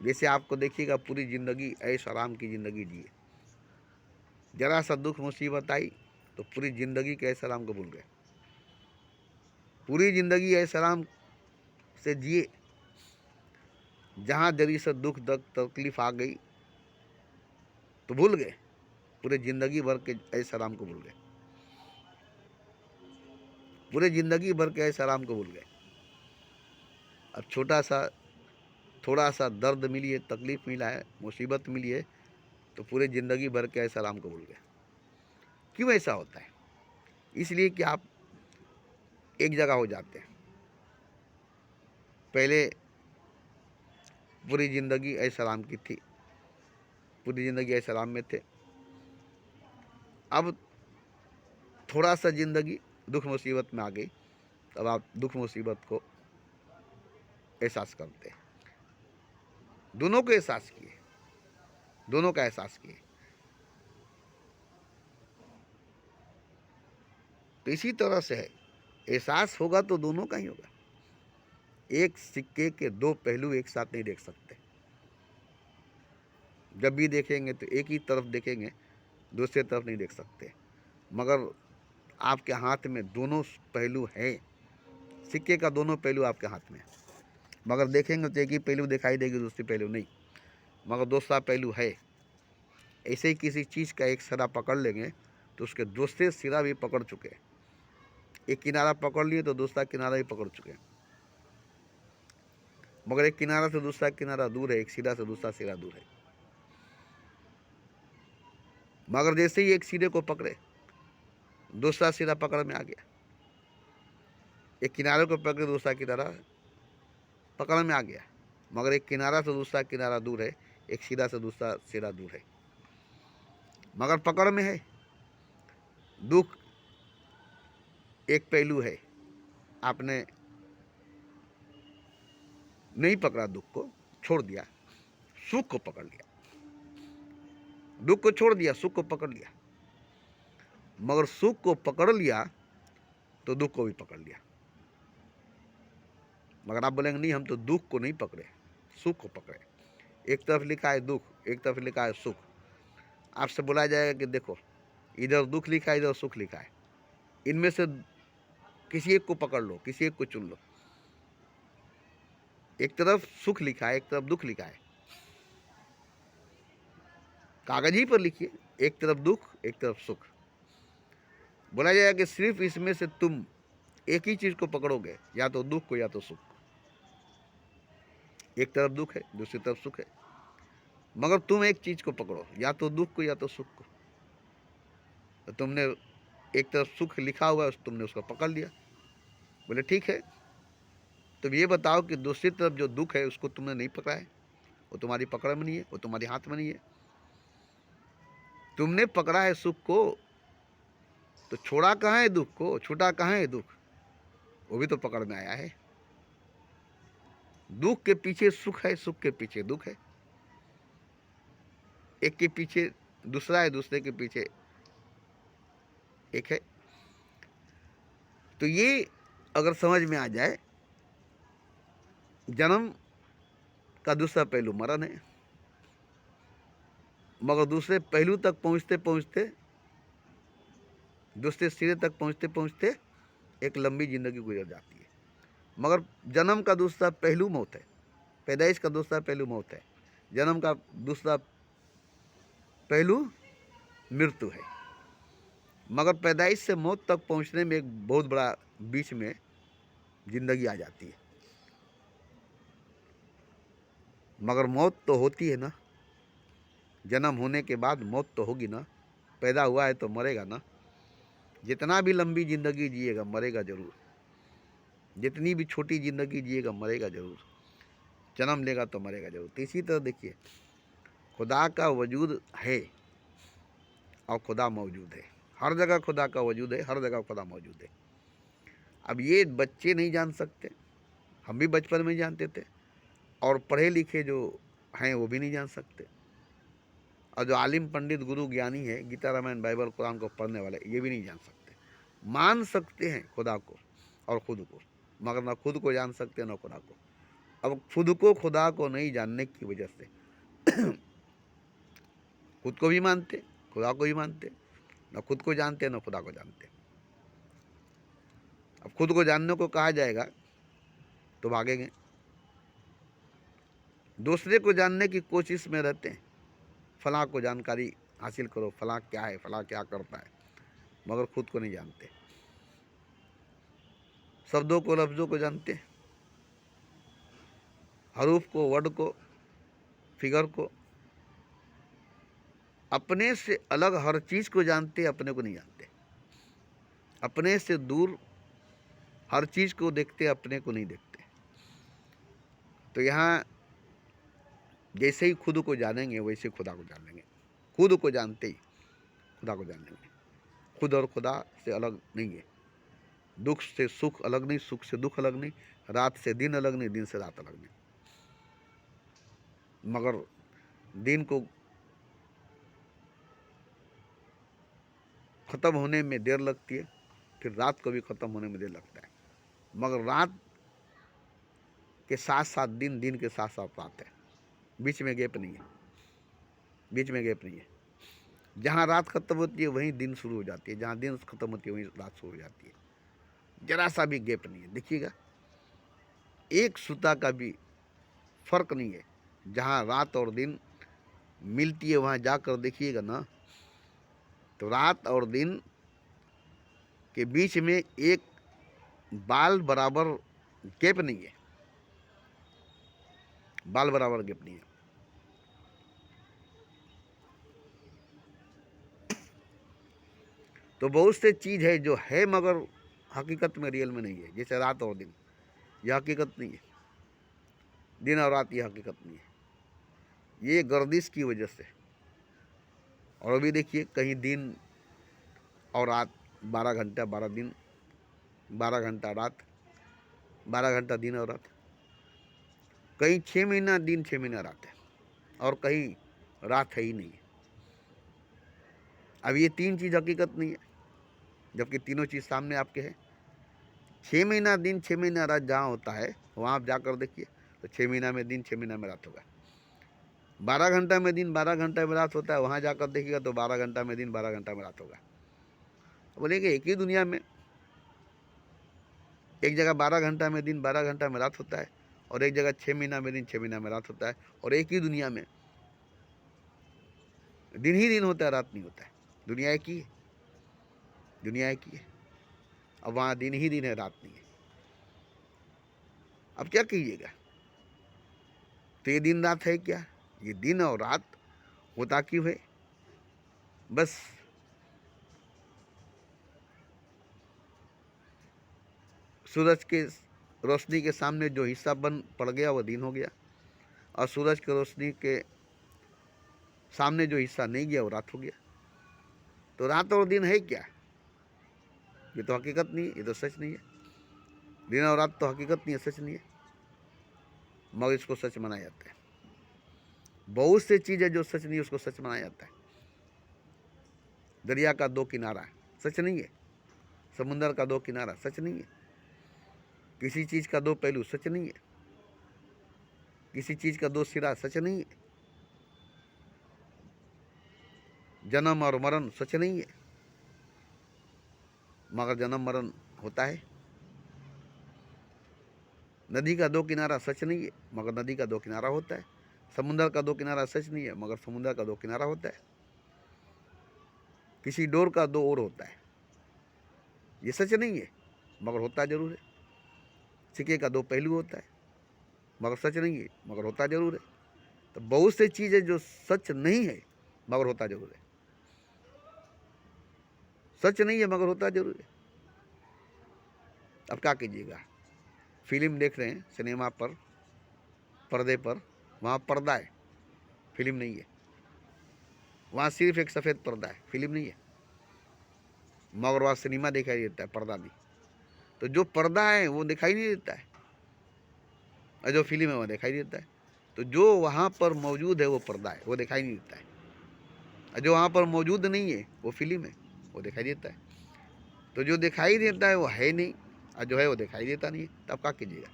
जैसे आपको देखिएगा पूरी ज़िंदगी ऐश आराम की ज़िंदगी जिए, जरा सा दुख मुसीबत आई तो पूरी ज़िंदगी के ऐश आराम को भूल गए, पूरी ज़िंदगी ऐश आराम से जिए। जहाँ जरी से दुख तकलीफ आ गई तो भूल गए, पूरे ज़िंदगी भर के ऐश आराम को भूल गए, पूरे ज़िंदगी भर के ऐश आराम को भूल गए। अब थोड़ा सा दर्द मिली है, तकलीफ मिला है, मुसीबत मिली है तो पूरे ज़िंदगी भर के ऐश आराम को भूल गए। क्यों ऐसा होता है? इसलिए कि आप एक जगह हो जाते हैं। पहले पूरी ज़िंदगी ऐश आराम की थी, पूरी ज़िंदगी ऐश आराम में थे। अब थोड़ा सा ज़िंदगी दुख मुसीबत में आ गई, तब आप दुख मुसीबत को एहसास करते हैं। दोनों को एहसास किए, दोनों का एहसास किए। तो इसी तरह से है, एहसास होगा तो दोनों का ही होगा। एक सिक्के के दो पहलू एक साथ नहीं देख सकते। जब भी देखेंगे तो एक ही तरफ देखेंगे, दूसरे तरफ नहीं देख सकते। मगर आपके हाथ में दोनों पहलू हैं, सिक्के का दोनों पहलू आपके हाथ में है। मगर देखेंगे तो एक ही पहलू दिखाई देगी, दूसरी पहलू नहीं, मगर दूसरा पहलू है। ऐसे ही किसी चीज़ का एक सिरा पकड़ लेंगे तो उसके दूसरे सिरा भी पकड़ चुके हैं। एक किनारा पकड़ लिए तो दूसरा किनारा भी पकड़ चुके हैं, मगर एक किनारा से दूसरा किनारा दूर है, एक सिरा से दूसरा सिरा दूर है। मगर जैसे ही एक सिरे को पकड़े, दूसरा सिरा पकड़ में आ गया। एक किनारे को पकड़े, दूसरा किनारा पकड़ में आ गया, मगर एक किनारा से दूसरा किनारा दूर है, एक सिरा से दूसरा सिरा दूर है, मगर पकड़ में है। दुख एक पहलू है, आपने नहीं पकड़ा, दुख को छोड़ दिया, सुख को पकड़ लिया। दुख को छोड़ दिया, सुख को पकड़ लिया। मगर सुख को पकड़ लिया तो दुख को भी पकड़ लिया। मगर आप बोलेंगे नहीं, हम तो दुख को नहीं पकड़े, सुख को पकड़े। एक तरफ लिखा है दुख, एक तरफ लिखा है सुख। आपसे बोला जाएगा कि देखो, इधर दुख लिखा है, इधर सुख लिखा है, इनमें से किसी एक को पकड़ लो, किसी एक को चुन लो। एक तरफ सुख लिखा है, एक तरफ दुख लिखा है, कागज ही पर लिखिए, एक तरफ दुख, एक तरफ सुख। बोला जाएगा कि सिर्फ इसमें से तुम एक ही चीज को पकड़ोगे, या तो दुख को या तो सुख। एक तरफ दुख है, दूसरी तरफ सुख है, मगर तुम एक चीज को पकड़ो, या तो दुख को या तो सुख को। तो तुमने एक तरफ सुख लिखा हुआ है, तुमने उसको पकड़ लिया। बोले ठीक है, तुम ये बताओ कि दूसरी तरफ जो दुख है उसको तुमने नहीं पकड़ा है, वो तुम्हारी पकड़ में नहीं है, वो तुम्हारे हाथ में नहीं है। तुमने पकड़ा है सुख को, तो छोड़ा कहाँ है दुख को, छूटा कहाँ है दुख, वो भी तो पकड़ में आया है। दुख के पीछे सुख है, सुख के पीछे दुख है। एक के पीछे दूसरा है, दूसरे के पीछे एक है। तो ये अगर समझ में आ जाए, जन्म का दूसरा पहलू मरण है, मगर दूसरे पहलू तक पहुंचते पहुंचते, दूसरे सिरे तक पहुंचते पहुंचते एक लंबी जिंदगी गुजर जाती है। मगर जन्म का दूसरा पहलू मौत है, पैदाइश का दूसरा पहलू मौत है, जन्म का दूसरा पहलू मृत्यु है। मगर पैदाइश से मौत तक पहुंचने में एक बहुत बड़ा बीच में जिंदगी आ जाती है। मगर मौत तो होती है ना, जन्म होने के बाद मौत तो होगी ना, पैदा हुआ है तो मरेगा ना। जितना भी लंबी जिंदगी जिएगा मरेगा जरूर, जितनी भी छोटी जिंदगी जिएगा मरेगा जरूर, जन्म लेगा तो मरेगा जरूर। तो इसी तरह देखिए, खुदा का वजूद है और खुदा मौजूद है, हर जगह खुदा का वजूद है, हर जगह खुदा मौजूद है। अब ये बच्चे नहीं जान सकते, हम भी बचपन में जानते थे, और पढ़े लिखे जो हैं वो भी नहीं जान सकते। और जो आलिम पंडित गुरु ज्ञानी है, गीता रामायण बाइबल कुरान को पढ़ने वाले, ये भी नहीं जान सकते। मान सकते हैं खुदा को और खुद को, मगर ना खुद को जान सकते ना खुदा को। अब खुद को खुदा को नहीं जानने की वजह से खुद को भी मानते, खुदा को भी मानते, ना खुद को जानते ना खुदा को जानते। अब खुद को जानने को कहा जाएगा तो भागेंगे, दूसरे को जानने की कोशिश में रहते हैं। फलां को जानकारी हासिल करो, फलां क्या है, फलां क्या करता है, मगर खुद को नहीं जानते। शब्दों को, लफ्ज़ों को जानते हैं, हरूफ को, वर्ड को, फिगर को, अपने से अलग हर चीज़ को जानते, अपने को नहीं जानते। अपने से दूर हर चीज़ को देखते, अपने को नहीं देखते। तो यहाँ जैसे ही खुद को जानेंगे वैसे खुदा को जान लेंगे। खुद को जानते ही खुदा को जान लेंगे। खुद और खुदा से अलग नहीं है। दुख से सुख अलग नहीं, सुख से दुख अलग नहीं, रात से दिन अलग नहीं, दिन से रात अलग नहीं। मगर दिन को ख़त्म होने में देर लगती है, फिर रात को भी ख़त्म होने में देर लगता है। मगर रात के साथ साथ दिन, दिन के साथ साथ रात है, बीच में गैप नहीं है, बीच में गैप नहीं है। जहाँ रात खत्म होती है वहीं दिन शुरू हो जाती है, जहाँ दिन खत्म होती है वहीं रात शुरू हो जाती है। जरा सा भी गैप नहीं है। देखिएगा, एक सुता का भी फर्क नहीं है। जहाँ रात और दिन मिलती है वहाँ जाकर देखिएगा ना, तो रात और दिन के बीच में एक बाल बराबर गैप नहीं है, बाल बराबर गैप नहीं है। तो बहुत से चीज़ है जो है मगर हकीकत में रियल में नहीं है। जैसे रात और दिन, यह हकीकत नहीं है। दिन और रात, यह हकीकत नहीं है। ये गर्दिश की वजह से। और अभी देखिए, कहीं दिन और रात 12 घंटा, 12 दिन, 12 घंटा रात, 12 घंटा दिन और रात। कहीं 6 महीना दिन, 6 महीना रात है, और कहीं रात है ही नहीं है। अब ये तीन चीज़ हकीकत नहीं है, जबकि तीनों चीज़ सामने आपके हैं। 6 महीना दिन, 6 महीना रात जहाँ होता है वहाँ आप जाकर देखिए, तो 6 महीना में दिन, 6 महीना में रात होगा। 12 घंटा में दिन, 12 घंटा में रात होता है, वहाँ जाकर देखिएगा तो 12 घंटा में दिन, 12 घंटा में रात होगा। बोलेंगे एक ही दुनिया में एक जगह 12 घंटा में दिन, 12 घंटा में रात होता है, और एक जगह 6 महीना में दिन, 6 महीना में रात होता है, और एक ही दुनिया में दिन ही दिन होता है, रात नहीं होता है। दुनिया एक ही है, दुनिया एक ही है। अब वहाँ दिन ही दिन है, रात नहीं है। अब क्या कीजिएगा? तो ये दिन रात है क्या? ये दिन और रात होता क्यों है? बस सूरज के रोशनी के सामने जो हिस्सा बन पड़ गया वो दिन हो गया, और सूरज की रोशनी के सामने जो हिस्सा नहीं गया वो रात हो गया। तो रात और दिन है क्या? ये तो हकीकत नहीं है, ये तो सच नहीं है। दिन और रात तो हकीकत नहीं है, सच नहीं है, मगर इसको सच माना जाता है। बहुत से चीज़ें जो सच नहीं है उसको सच माना जाता है। दरिया का दो किनारा सच नहीं है, समुंदर का दो किनारा सच नहीं है, किसी चीज़ का दो पहलू सच नहीं है, किसी चीज़ का दो सिरा सच नहीं है, जन्म और मरण सच नहीं है, मगर जन्म मरण होता है। नदी का दो किनारा सच नहीं है, मगर नदी का दो किनारा होता है। समुंदर का दो किनारा सच नहीं है, मगर समुंदर का दो किनारा होता है। किसी डोर का दो ओर होता है, ये सच नहीं है, मगर होता जरूर है। सिक्के का दो पहलू होता है, मगर सच नहीं है, मगर होता जरूर है। तो बहुत से चीज़ें जो सच नहीं है मगर होता जरूर है। सच नहीं है मगर होता जरूर है। अब क्या कीजिएगा? फिल्म देख रहे हैं सिनेमा पर, पर्दे पर, वहाँ पर्दा है, फिल्म नहीं है। वहाँ सिर्फ एक सफ़ेद पर्दा है, फिल्म नहीं है, मगर वहाँ सिनेमा दिखाई देता है, पर्दा नहीं। तो जो पर्दा है वो दिखाई नहीं देता है, जो फिल्म है वो दिखाई देता है। तो जो वहाँ पर मौजूद है वो पर्दा है, वो दिखाई नहीं देता है। और जो वहाँ पर मौजूद नहीं है वो फिल्म है, वो दिखाई देता है। तो जो दिखाई देता है वो है नहीं, और जो है वो दिखाई देता नहीं है, तब क्या कीजिएगा।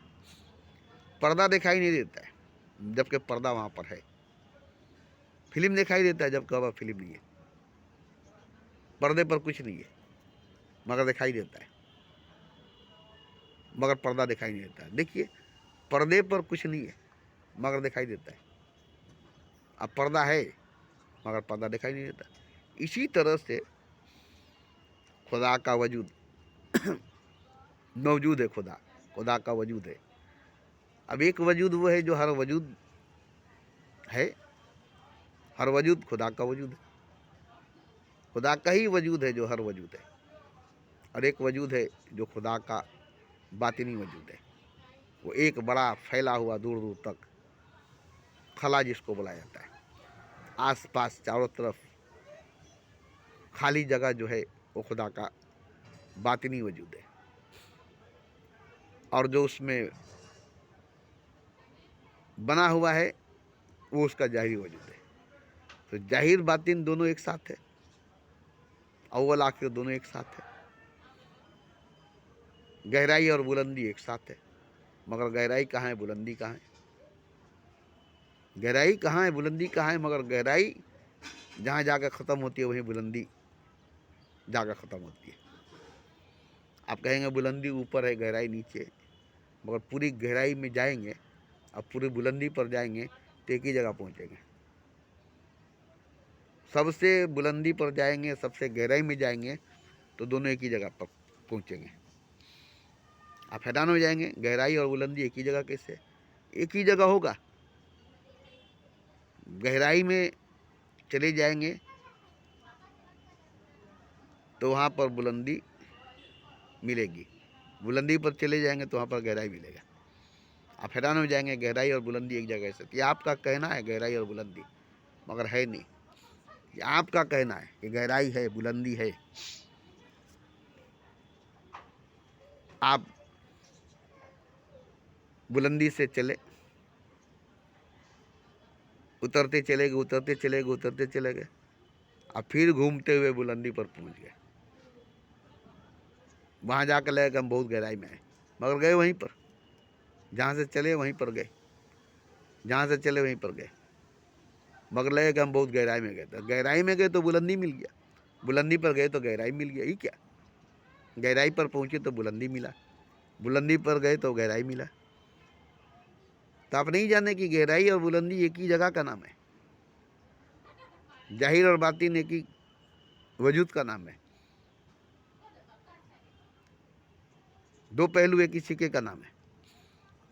पर्दा दिखाई नहीं देता है जबकि पर्दा वहाँ पर है। फिल्म दिखाई देता है जबकि वह फिल्म नहीं है। पर्दे पर कुछ नहीं है मगर दिखाई देता है, मगर पर्दा दिखाई नहीं देता है। देखिए, पर्दे पर कुछ नहीं है मगर दिखाई देता है, अब पर्दा है मगर पर्दा दिखाई नहीं देता। इसी तरह से खुदा का वजूद मौजूद है, खुदा का वजूद है। अब एक वजूद वो है जो हर वजूद है, हर वजूद खुदा का वजूद है। खुदा का ही वजूद है जो हर वजूद है, और एक वजूद है जो खुदा का बातिनी वजूद है। वो एक बड़ा फैला हुआ दूर दूर तक खला जिसको बुलाया जाता है। आस पास चारों तरफ खाली जगह जो है वो खुदा का बातिनी वजूद है, और जो उसमें बना हुआ है वो उसका जाहिरी वजूद है। तो जाहिर बातिन दोनों एक साथ है, अव्वल आखिर दोनों एक साथ है। गहराई और बुलंदी एक साथ है, मगर गहराई कहाँ है, बुलंदी कहाँ है। गहराई कहाँ है, बुलंदी कहाँ है, मगर गहराई जहाँ जाकर ख़त्म होती है वहीं बुलंदी जाकर ख़त्म होती है। आप कहेंगे बुलंदी ऊपर है गहराई नीचे है, मगर पूरी गहराई में जाएंगे और पूरी बुलंदी पर जाएंगे तो एक ही जगह पहुँचेंगे। सबसे बुलंदी पर जाएंगे, सबसे गहराई में जाएंगे तो दोनों एक ही जगह पर पहुँचेंगे। आप हैरान हो जाएंगे, गहराई और बुलंदी एक ही जगह कैसे, एक ही जगह होगा। गहराई में चले जाएंगे तो वहाँ पर बुलंदी मिलेगी, बुलंदी पर चले जाएंगे तो वहाँ पर गहराई मिलेगा। आप हैरान हो जाएंगे, गहराई और बुलंदी एक जगह से। ये आपका कहना है गहराई और बुलंदी, मगर है नहीं। ये आपका कहना है कि गहराई है, बुलंदी है। आप बुलंदी से चले, उतरते चले गए, उतरते चले गए, उतरते चले गए, और फिर घूमते हुए बुलंदी पर पहुंच गए। वहाँ जाकर लगे कि हम बहुत गहराई में हैं, मगर गए वहीं पर जहाँ से चले, वहीं पर गए, जहाँ से चले वहीं पर गए, मगर लगे कि हम बहुत गहराई में गए। तो गहराई में गए तो बुलंदी मिल गया, बुलंदी पर गए तो गहराई मिल गया। ही क्या, गहराई पर पहुँचे तो बुलंदी मिला, बुलंदी पर गए तो गहराई मिला। तो आप नहीं जाने कि गहराई और बुलंदी एक ही जगह का नाम है, जाहिर और बातिन एक ही वजूद का नाम है। दो पहलू एक ही सिक्के का नाम है।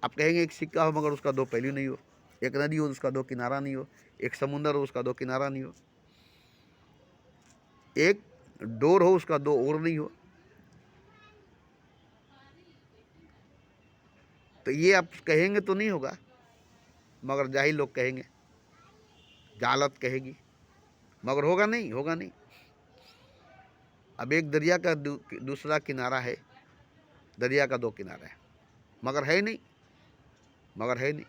आप कहेंगे एक सिक्का हो मगर उसका दो पहलू नहीं हो, एक नदी हो उसका दो किनारा नहीं हो, एक समुंदर हो उसका दो किनारा नहीं हो, एक डोर हो उसका दो ओर नहीं हो। तो ये आप कहेंगे तो नहीं होगा, मगर जाहिल लोग कहेंगे, जालत कहेगी, मगर होगा नहीं, होगा नहीं। अब एक दरिया का दूसरा किनारा है, दरिया का दो किनारा है, मगर है नहीं, मगर है नहीं।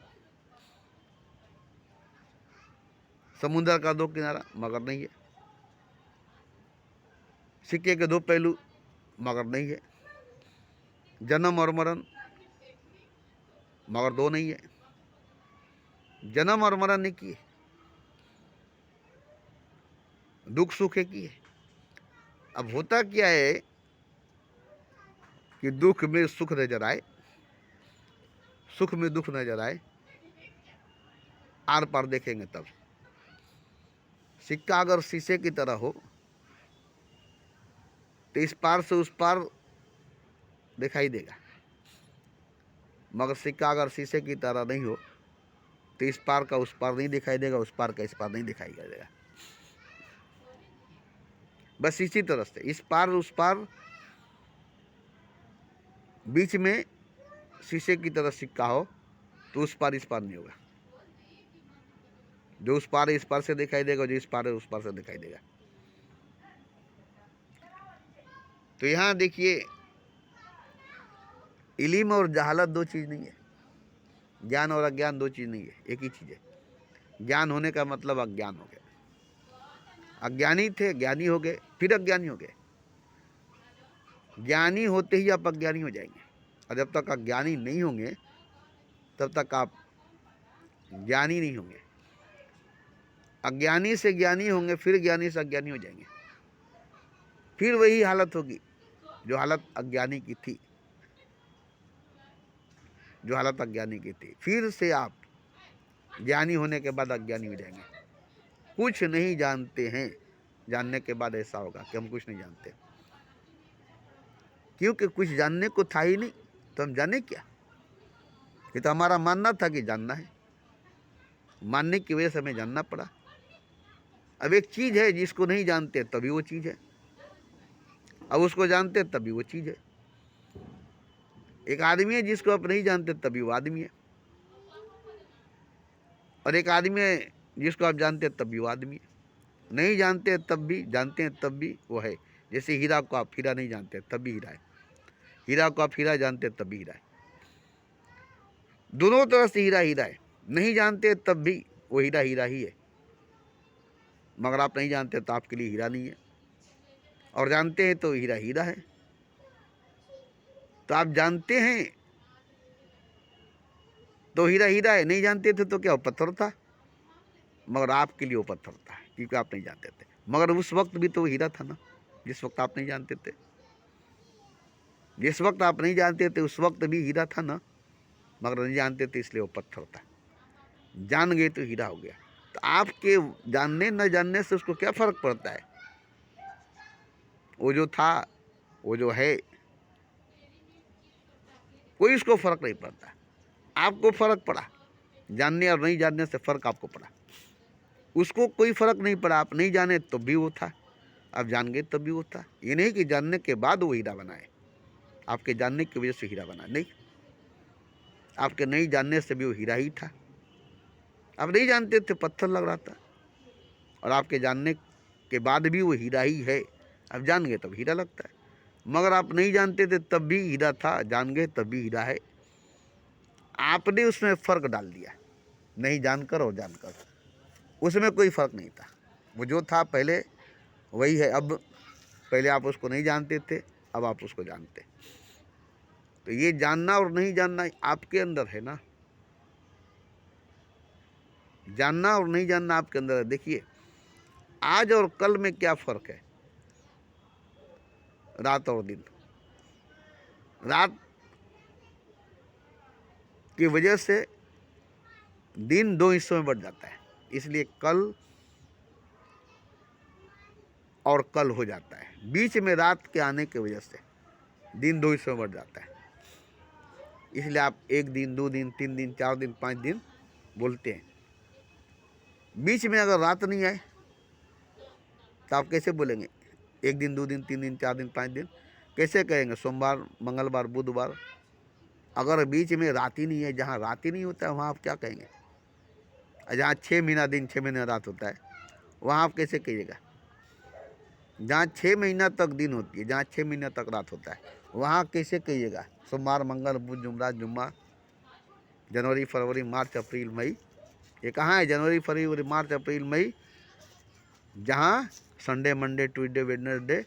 समुद्र का दो किनारा मगर नहीं है, सिक्के के दो पहलू मगर नहीं है, जन्म और मरण मगर दो नहीं है। जन्म और मरण एक ही है, दुख सुख एक ही है। अब होता क्या है कि दुख में सुख नजर आए, सुख में दुख नजर आए, आर पार देखेंगे तब। सिक्का अगर शीशे की तरह हो तो इस पार से उस पार दिखाई देगा, मगर सिक्का अगर शीशे की तरह नहीं हो तो इस पार का उस पार नहीं दिखाई देगा, उस पार का इस पार नहीं दिखाई देगा। बस इसी तरह से इस पार उस पार, बीच में शीशे की तरह सिक्का हो तो उस पार इस पार नहीं होगा। जो उस पार है इस पार से दिखाई देगा, जो इस पार है उस पार से दिखाई देगा। तो यहाँ देखिए, इल्म और जहालत दो चीज़ नहीं है, ज्ञान और अज्ञान दो चीज़ नहीं है, एक ही चीज़ है। ज्ञान होने का मतलब अज्ञान हो गया, अज्ञानी थे, ज्ञानी हो गए, फिर अज्ञानी हो गए। ज्ञानी होते ही आप अज्ञानी हो जाएंगे, और जब तक अज्ञानी नहीं होंगे तब तक आप ज्ञानी नहीं होंगे। अज्ञानी से ज्ञानी होंगे, फिर ज्ञानी से अज्ञानी हो जाएंगे, फिर वही हालत होगी जो हालत अज्ञानी की थी, जो हालत अज्ञानी की थी। फिर से आप ज्ञानी होने के बाद अज्ञानी हो जाएंगे। कुछ नहीं जानते हैं, जानने के बाद ऐसा होगा कि हम कुछ नहीं जानते, क्योंकि कुछ जानने को था ही नहीं, तो हम जाने क्या? ये तो हमारा मानना था कि जानना है, मानने की वजह से हमें जानना पड़ा। अब एक चीज़ है जिसको नहीं जानते तभी वो चीज़ है, अब उसको जानते तभी वो चीज़ है। एक आदमी है जिसको आप नहीं जानते तभी वो आदमी है, और एक आदमी है जिसको आप जानते हैं तभी वो आदमी है। नहीं जानते तब भी, जानते हैं तब भी वो है। जैसे हीरा को आप हीरा नहीं जानते तब भी हीरा है, हीरा को आप हीरा जानते तब भी हीरा है। दोनों तरह से हीरा हीरा है। नहीं जानते तब भी वो हीरा हीरा ही है, मगर आप नहीं जानते तो आपके लिए हीरा नहीं है, और जानते हैं तो हीरा हीरा है। तो आप जानते हैं तो हीरा हीरा है, नहीं जानते थे तो क्या वो पत्थर था, मगर आपके लिए वो पत्थर था क्योंकि आप नहीं जानते थे। मगर उस वक्त भी तो वो हीरा था ना, जिस वक्त आप नहीं जानते थे। जिस वक्त आप नहीं जानते थे उस वक्त भी हीरा था ना, मगर नहीं जानते थे इसलिए वो पत्थर था। जान गए तो हीरा हो गया। तो आपके जानने न जानने से उसको क्या फर्क पड़ता है? वो जो था, वो जो है, कोई उसको फर्क नहीं पड़ता। आपको फर्क पड़ा, जानने और नहीं जानने से फर्क आपको पड़ा। उसको कोई फर्क नहीं पड़ा, आप नहीं जाने तो भी वो था, आप जान गए तब भी वो था। ये नहीं कि जानने के बाद वो हीरा बना है, आपके जानने की वजह से हीरा बना नहीं, आपके नहीं जानने से भी वो हीरा ही था। आप नहीं जानते थे पत्थर लग रहा था, और आपके जानने के बाद भी वो हीरा ही है। अब जान गए तब हीरा लगता है, मगर आप नहीं जानते थे तब भी हीरा था, जान गए तब भी हीरा है। आपने उसमें फ़र्क डाल दिया, नहीं जानकर और जानकर, उसमें कोई फ़र्क नहीं था। वो जो था पहले वही है अब, पहले आप उसको नहीं जानते थे, अब आप उसको जानते। तो ये जानना और नहीं जानना आपके अंदर है ना, जानना और नहीं जानना आपके अंदर है। देखिए आज और कल में क्या फ़र्क है, रात और दिन। रात की वजह से दिन दो हिस्सों में बढ़ जाता है, इसलिए कल और कल हो जाता है। बीच में रात के आने की वजह से दिन दो हिस्सों में बढ़ जाता है, इसलिए आप एक दिन, दो दिन, तीन दिन, चार दिन, 5 दिन बोलते हैं। बीच में अगर रात नहीं आए तो आप कैसे बोलेंगे? एक दिन, दो दिन, तीन दिन, चार दिन, 5 दिन कैसे कहेंगे? सोमवार, मंगलवार, बुधवार। अगर बीच में रात ही नहीं है, जहाँ रात ही नहीं होता है वहाँ आप क्या कहेंगे? जहाँ 6 महीना दिन, 6 महीना रात होता है वहाँ आप कैसे कहिएगा? जहाँ 6 महीना तक दिन होती है, जहाँ 6 महीना तक रात होता है वहाँ कैसे कहिएगा? सोमवार, मंगल, बुध, जुमरात, जुम्मा, जनवरी, फरवरी, मार्च, अप्रैल, मई। ये कहाँ है? जनवरी, फरवरी, मार्च, अप्रैल, मई, जहाँ Sunday, Monday, Tuesday, Wednesday,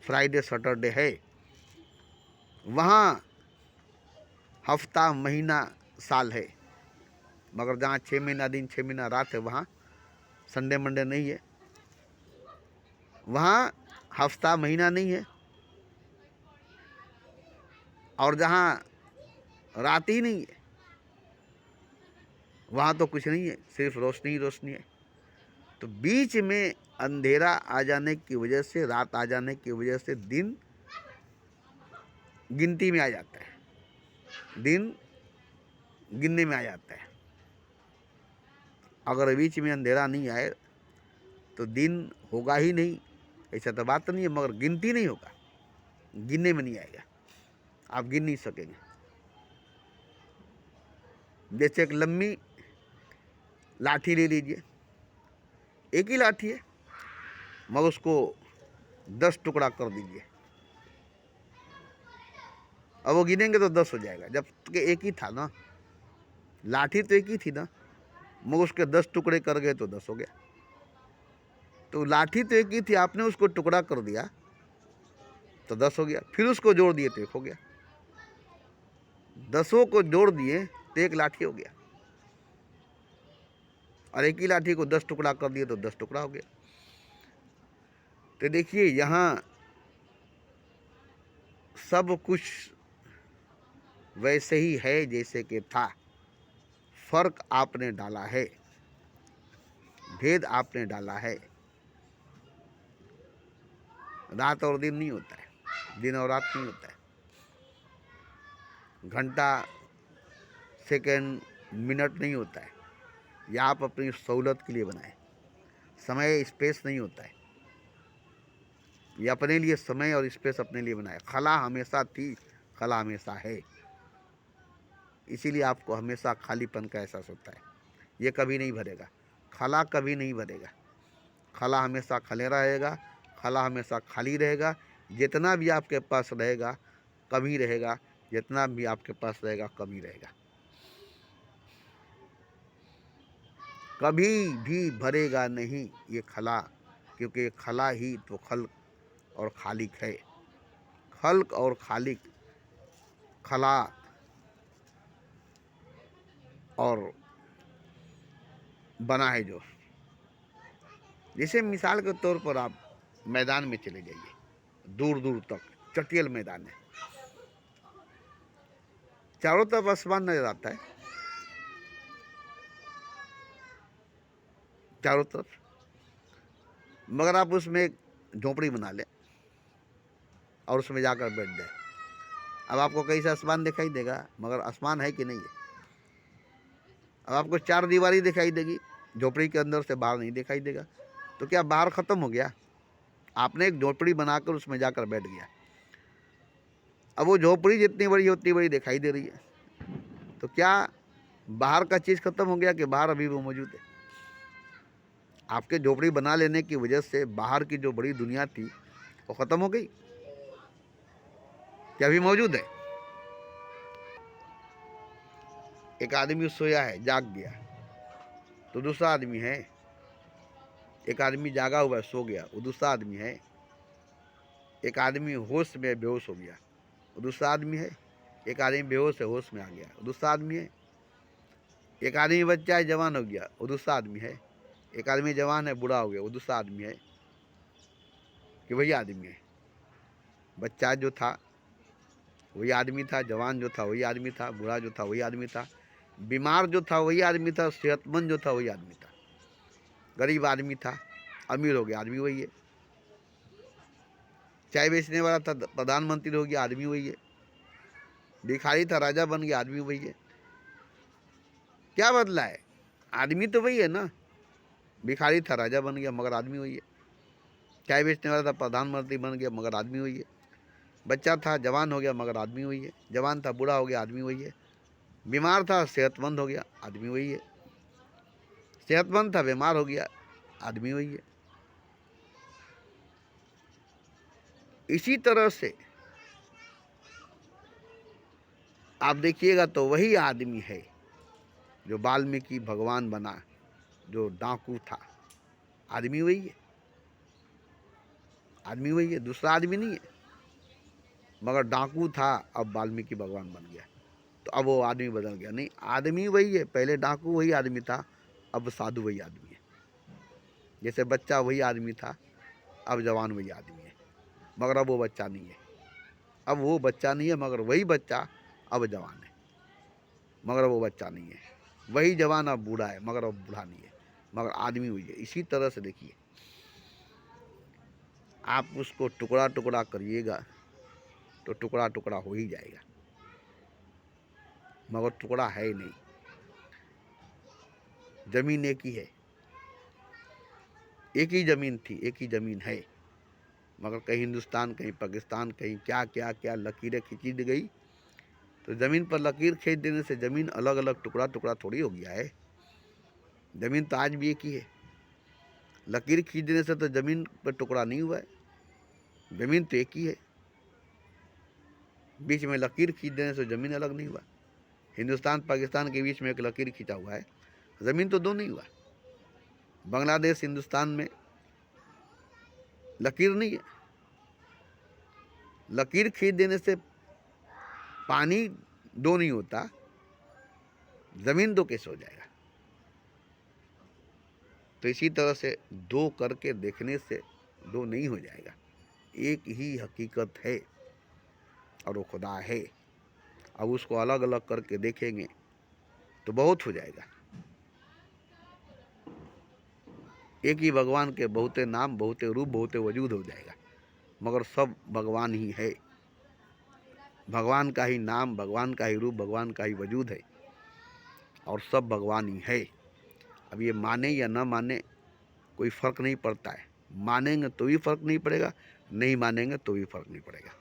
Friday, Saturday है, वहाँ हफ्ता, महीना, साल है। मगर जहाँ 6 महीना दिन, 6 महीना रात है वहाँ संडे, मंडे नहीं है, वहाँ हफ्ता, महीना नहीं है। और जहाँ रात ही नहीं है वहाँ तो कुछ नहीं है, सिर्फ रोशनी ही रोशनी है। तो बीच में अंधेरा आ जाने की वजह से, रात आ जाने की वजह से दिन गिनती में आ जाता है, दिन गिनने में आ जाता है। अगर बीच में अंधेरा नहीं आए तो दिन होगा ही नहीं, ऐसा तो बात नहीं है, मगर गिनती नहीं होगा, गिनने में नहीं आएगा, आप गिन नहीं सकेंगे। जैसे एक लंबी लाठी ले लीजिए, एक ही लाठी है मगर उसको 10 टुकड़ा कर दीजिए, अब वो गिनेंगे तो 10 हो जाएगा, जबकि एक ही था ना, लाठी तो एक ही थी ना, मगर उसके 10 टुकड़े कर गए तो 10 हो गया। तो लाठी तो एक ही थी, आपने उसको टुकड़ा कर दिया तो 10 हो गया, फिर उसको जोड़ दिए तो 1 हो गया, 10 को जोड़ दिए तो 1 लाठी हो गया, और एक ही लाठी को 10 टुकड़ा कर दिए तो 10 टुकड़ा हो गया। तो देखिए यहाँ सब कुछ वैसे ही है जैसे कि था, फर्क आपने डाला है, भेद आपने डाला है। रात और दिन नहीं होता है, दिन और रात नहीं होता है, घंटा सेकंड मिनट नहीं होता है। यह आप अपनी सहूलत के लिए बनाए, समय स्पेस नहीं होता है, ये अपने लिए समय और स्पेस अपने लिए बनाए। खला हमेशा थी, खला हमेशा है, इसीलिए आपको हमेशा खालीपन का एहसास होता है। ये कभी नहीं भरेगा, खला कभी नहीं भरेगा, खला हमेशा खले रहेगा, खला हमेशा खाली रहेगा। जितना भी आपके पास रहेगा कमी रहेगा, जितना भी आपके पास रहेगा कमी रहेगा, कभी भी भरेगा नहीं ये खला, क्योंकि खला ही तो खल्क और खालिक है। खल्क और खालिक, खला और बना है जो। जैसे मिसाल के तौर पर आप मैदान में चले जाइए, दूर दूर तक चटियल मैदान है, चारों तरफ आसमान नजर आता है, चारों तरफ, मगर आप उसमें एक झोपड़ी बना लें और उसमें जाकर बैठ जाए। अब आपको कहीं से आसमान दिखाई देगा, मगर आसमान है कि नहीं है। अब आपको 4 दीवारी दिखाई देगी, झोपड़ी के अंदर से बाहर नहीं दिखाई देगा, तो क्या बाहर ख़त्म हो गया? आपने एक झोपड़ी बनाकर उसमें जाकर बैठ गया, अब वो झोपड़ी जितनी बड़ी है उतनी बड़ी दिखाई दे रही है, तो क्या बाहर का चीज़ ख़त्म हो गया कि बाहर अभी वो मौजूद है? आपके झोपड़ी बना लेने की वजह से बाहर की जो बड़ी दुनिया थी वो ख़त्म हो गई, क्या अभी मौजूद है? एक आदमी सोया है, जाग गया, तो दूसरा आदमी है। एक आदमी जागा हुआ है, सो गया, वो दूसरा आदमी है। एक आदमी होश में बेहोश हो गया, वो दूसरा आदमी है। एक आदमी बेहोश है, होश में आ गया, वो दूसरा आदमी है। एक आदमी बच्चा है, जवान हो गया, वो दूसरा आदमी है। एक आदमी जवान है, बूढ़ा हो गया, वो दूसरा आदमी है, कि वही आदमी है। बच्चा जो था वही आदमी था, जवान जो था वही आदमी था, बूढ़ा जो था वही आदमी था, बीमार जो था वही आदमी था, सेहतमंद जो था वही आदमी था, गरीब आदमी था, अमीर हो गया, आदमी वही है। चाय बेचने वाला था, प्रधानमंत्री हो गया, आदमी वही है। भिखारी था, राजा बन गया, आदमी वही है। क्या बदला है? आदमी तो वही है ना। भिखारी था, राजा बन गया, मगर आदमी वही है। चाय बेचने वाला था, प्रधानमंत्री बन गया, मगर आदमी वही है। बच्चा था, जवान हो गया, मगर आदमी वही है। जवान था, बूढ़ा हो गया, आदमी वही है। बीमार था, सेहतमंद हो गया, आदमी वही है। सेहतमंद था, बीमार हो गया, आदमी वही है। इसी तरह से आप देखिएगा तो वही आदमी है जो वाल्मीकि भगवान बना, जो डाकू था, आदमी वही है, आदमी वही है, दूसरा आदमी नहीं है। मगर डाकू था, अब वाल्मीकि भगवान बन गया, तो अब वो आदमी बदल गया। नहीं, आदमी वही है, पहले डाकू वही आदमी था, अब साधु वही आदमी है। जैसे बच्चा वही आदमी था, अब जवान वही आदमी है, मगर अब वो बच्चा नहीं है। अब वो बच्चा नहीं है, मगर वही बच्चा अब जवान है, मगर वो बच्चा नहीं है। वही जवान अब बूढ़ा है, मगर अब बूढ़ा नहीं है, मगर आदमी हुई है। इसी तरह से देखिए, आप उसको टुकड़ा टुकड़ा करिएगा तो टुकड़ा टुकड़ा हो ही जाएगा, मगर टुकड़ा है ही नहीं। जमीन एक ही है, एक ही ज़मीन थी, एक ही ज़मीन है, मगर कहीं हिंदुस्तान, कहीं पाकिस्तान, कहीं क्या क्या क्या लकीरें खींची दी गई। तो ज़मीन पर लकीर खींच देने से ज़मीन अलग अलग टुकड़ा टुकड़ा थोड़ी हो गया है। ज़मीन तो आज भी एक ही है। लकीर खींच देने से तो ज़मीन पर टुकड़ा नहीं हुआ है, ज़मीन तो एक ही है। बीच में लकीर खींच देने से ज़मीन अलग नहीं हुआ। हिंदुस्तान पाकिस्तान के बीच में एक लकीर खींचा हुआ है, ज़मीन तो दो नहीं हुआ। बांग्लादेश हिंदुस्तान में लकीर नहीं है। लकीर खींच देने से पानी दो नहीं होता, जमीन दो कैसे हो जाएगा। तो इसी तरह से दो करके देखने से दो नहीं हो जाएगा। एक ही हकीकत है और वो खुदा है। अब उसको अलग अलग करके देखेंगे तो बहुत हो जाएगा। एक ही भगवान के बहुते नाम, बहुते रूप, बहुते वजूद हो जाएगा, मगर सब भगवान ही है। भगवान का ही नाम, भगवान का ही रूप, भगवान का ही वजूद है और सब भगवान ही है। अब ये माने या न माने कोई फ़र्क नहीं पड़ता है। मानेंगे तो भी फ़र्क नहीं पड़ेगा, नहीं मानेंगे तो भी फ़र्क नहीं पड़ेगा।